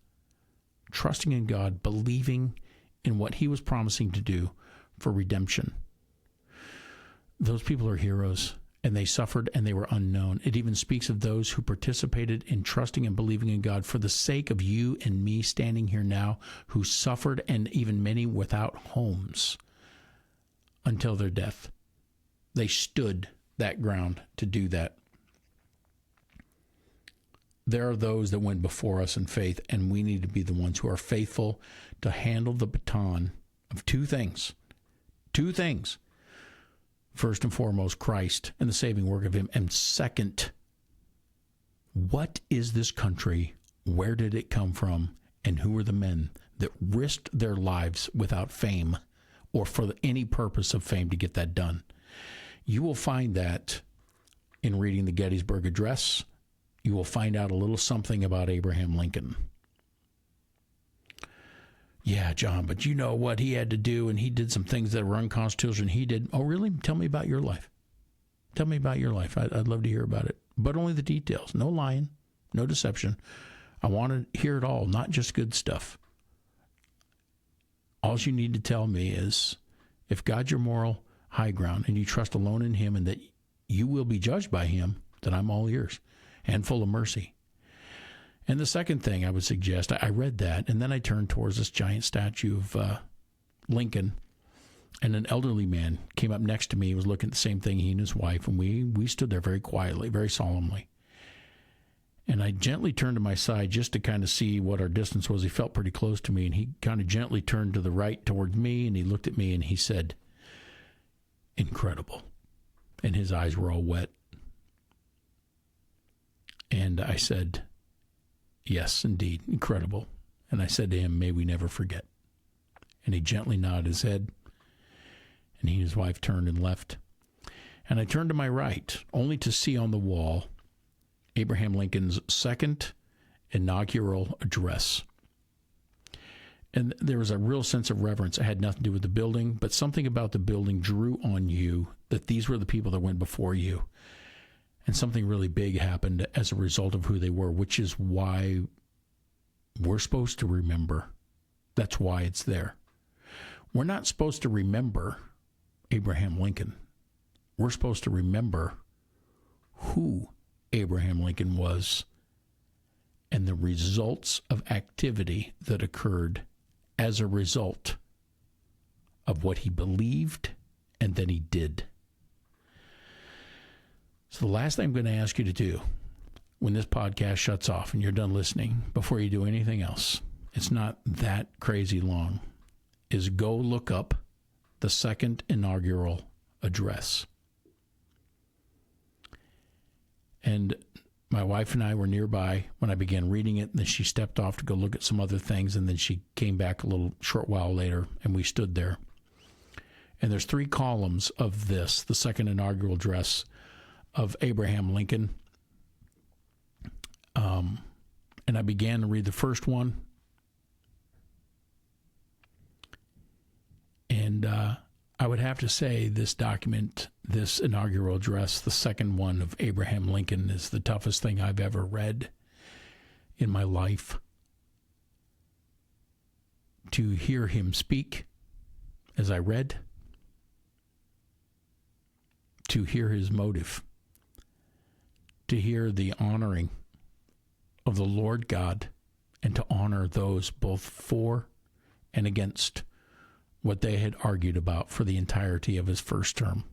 trusting in God, believing in what he was promising to do for redemption. Those people are heroes, and they suffered and they were unknown. It even speaks of those who participated in trusting and believing in God for the sake of you and me standing here now, who suffered, and even many without homes until their death. They stood that ground to do that. There are those that went before us in faith, and we need to be the ones who are faithful to handle the baton of two things. Two things. First and foremost, Christ and the saving work of him. And second, what is this country? Where did it come from? And who are the men that risked their lives without fame or for any purpose of fame to get that done? You will find that in reading the Gettysburg Address. You will find out a little something about Abraham Lincoln. Yeah, John, but you know what he had to do, and he did some things that were unconstitutional. He did. Oh, really? Tell me about your life. Tell me about your life. I'd love to hear about it, but only the details. No lying, no deception. I want to hear it all, not just good stuff. All you need to tell me is, if God's your moral high ground and you trust alone in him and that you will be judged by him, then I'm all ears and full of mercy. And the second thing I would suggest, I read that, and then I turned towards this giant statue of Lincoln, and an elderly man came up next to me. He was looking at the same thing, he and his wife, and we stood there very quietly, very solemnly. And I gently turned to my side just to kind of see what our distance was. He felt pretty close to me, and he kind of gently turned to the right towards me, and he looked at me, and he said, "Incredible." And his eyes were all wet. And I said, "Yes, indeed, incredible." And I said to him, "May we never forget." And he gently nodded his head, and he and his wife turned and left. And I turned to my right, only to see on the wall Abraham Lincoln's second inaugural address. And there was a real sense of reverence. It had nothing to do with the building, but something about the building drew on you that these were the people that went before you. And something really big happened as a result of who they were, which is why we're supposed to remember. That's why it's there. We're not supposed to remember Abraham Lincoln. We're supposed to remember who Abraham Lincoln was and the results of activity that occurred as a result of what he believed and then he did. So the last thing I'm going to ask you to do when this podcast shuts off and you're done listening, before you do anything else, it's not that crazy long, is go look up the second inaugural address. And my wife and I were nearby when I began reading it, and then she stepped off to go look at some other things, and then she came back a little short while later, and we stood there. And there's 3 columns of this, the second inaugural address of Abraham Lincoln. And I began to read the first one. And I would have to say this document, this inaugural address, the second one of Abraham Lincoln, is the toughest thing I've ever read in my life. To hear him speak as I read, to hear his motive, to hear the honoring of the Lord God, and to honor those both for and against what they had argued about for the entirety of his first term.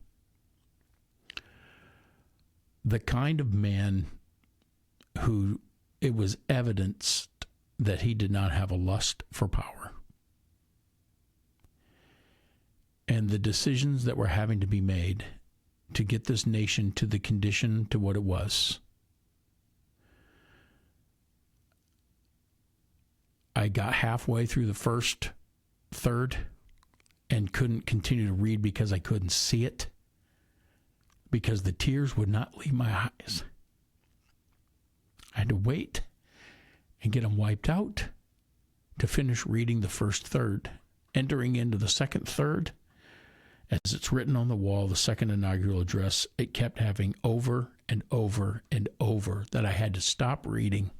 The kind of man who it was evidenced that he did not have a lust for power. And the decisions that were having to be made to get this nation to the condition to what it was. I got halfway through the first third and couldn't continue to read because I couldn't see it, because the tears would not leave my eyes. I had to wait and get them wiped out to finish reading the first third. Entering into the second third, as it's written on the wall, the second inaugural address, it kept having over and over and over that I had to stop reading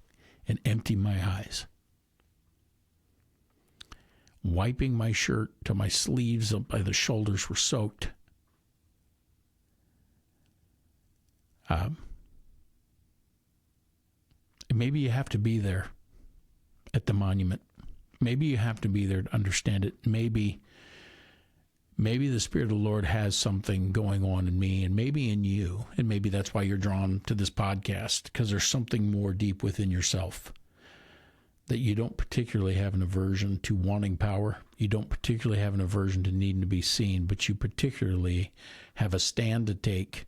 and empty my eyes. Wiping my shirt till my sleeves up by the shoulders were soaked. Maybe you have to be there at the monument. Maybe you have to be there to understand it. Maybe the Spirit of the Lord has something going on in me and maybe in you, and maybe that's why you're drawn to this podcast, because there's something more deep within yourself, that you don't particularly have an aversion to wanting power. You don't particularly have an aversion to needing to be seen, but you particularly have a stand to take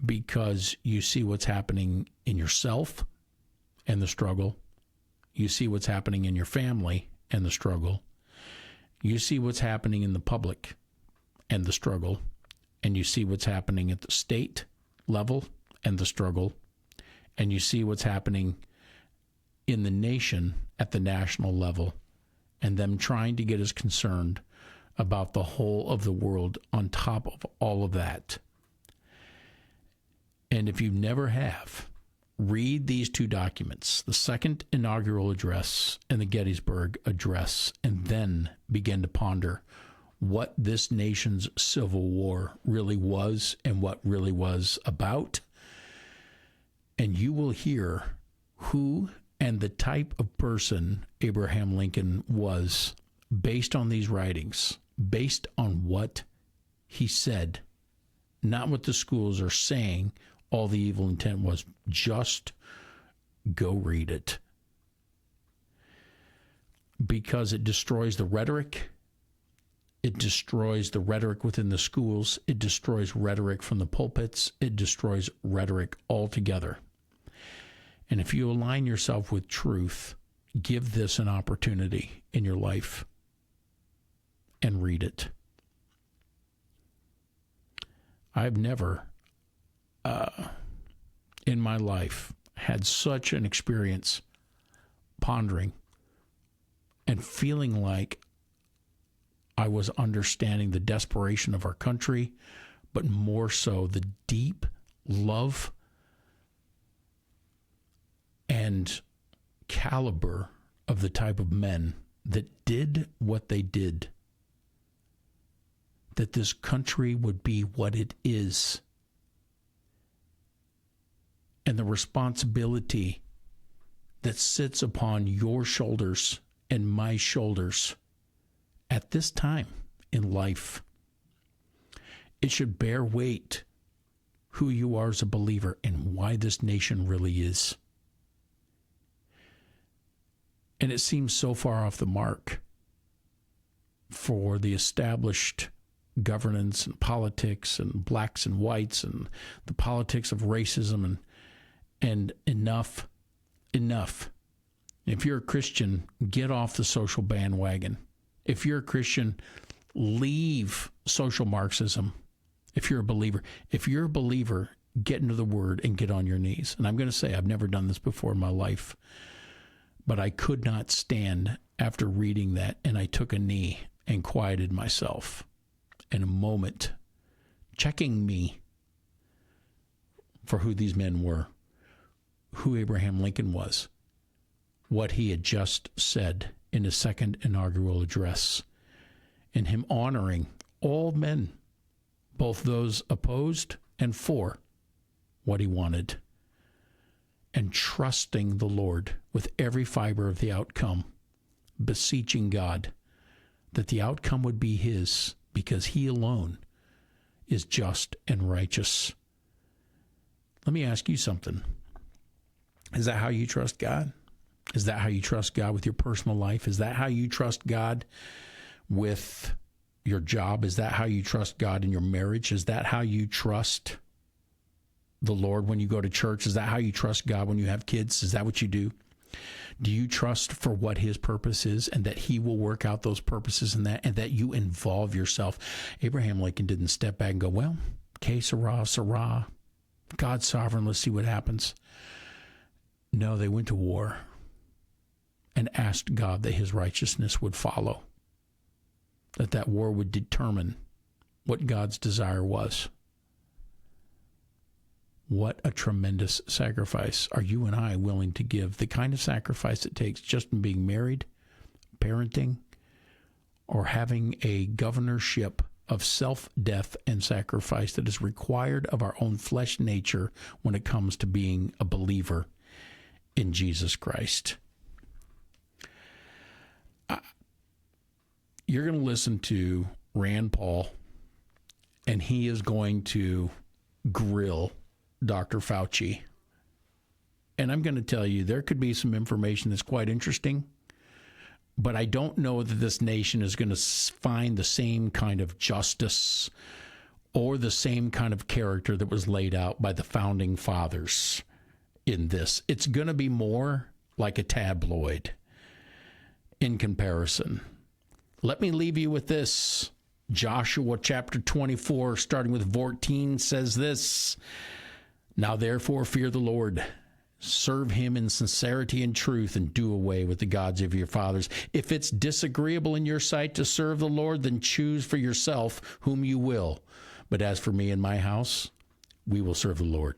because you see what's happening in yourself and the struggle. You see what's happening in your family and the struggle. You see what's happening in the public and the struggle. And you see what's happening at the state level and the struggle. And you see what's happening in the nation at the national level, and them trying to get us concerned about the whole of the world on top of all of that. And if you never have, read these two documents, the Second Inaugural Address and the Gettysburg Address, and then begin to ponder what this nation's Civil War really was and what really was about. And you will hear who and the type of person Abraham Lincoln was based on these writings, based on what he said, not what the schools are saying all the evil intent was. Just go read it. Because it destroys the rhetoric. It destroys the rhetoric within the schools. It destroys rhetoric from the pulpits. It destroys rhetoric altogether. And if you align yourself with truth, give this an opportunity in your life and read it. I've never, in my life, had such an experience pondering and feeling like I was understanding the desperation of our country, but more so the deep love and caliber of the type of men that did what they did, that this country would be what it is, and the responsibility that sits upon your shoulders and my shoulders at this time in life. It should bear weight who you are as a believer and why this nation really is. And it seems so far off the mark for the established governance and politics and blacks and whites and the politics of racism and enough. If you're a Christian, get off the social bandwagon. If you're a Christian, leave social Marxism. If you're a believer, get into the Word and get on your knees. And I'm going to say, I've never done this before in my life, but I could not stand after reading that, and I took a knee and quieted myself in a moment, checking me for who these men were, who Abraham Lincoln was, what he had just said in his second inaugural address, and him honoring all men, both those opposed and for what he wanted, and trusting the Lord with every fiber of the outcome, beseeching God that the outcome would be his, because he alone is just and righteous. Let me ask you something. Is that how you trust God? Is that how you trust God with your personal life? Is that how you trust God with your job? Is that how you trust God in your marriage? Is that how you trust the Lord when you go to church? Is that how you trust God when you have kids? Is that what you do? Do you trust for what his purpose is and that he will work out those purposes in that, and that you involve yourself? Abraham Lincoln didn't step back and go, well, que sera, sera. God's sovereign, let's see what happens. No, they went to war and asked God that his righteousness would follow, that war would determine what God's desire was. What a tremendous sacrifice are you and I willing to give? The kind of sacrifice it takes just in being married, parenting, or having a governorship of self-death and sacrifice that is required of our own flesh nature when it comes to being a believer in Jesus Christ. You're going to listen to Rand Paul, and he is going to grill Dr. Fauci. And I'm going to tell you, there could be some information that's quite interesting, but I don't know that this nation is going to find the same kind of justice or the same kind of character that was laid out by the founding fathers in this. It's going to be more like a tabloid in comparison. Let me leave you with this. Joshua chapter 24, starting with 14, says this: Now therefore fear the Lord, serve him in sincerity and truth, and do away with the gods of your fathers. If it's disagreeable in your sight to serve the Lord, then choose for yourself whom you will. But as for me and my house, we will serve the Lord.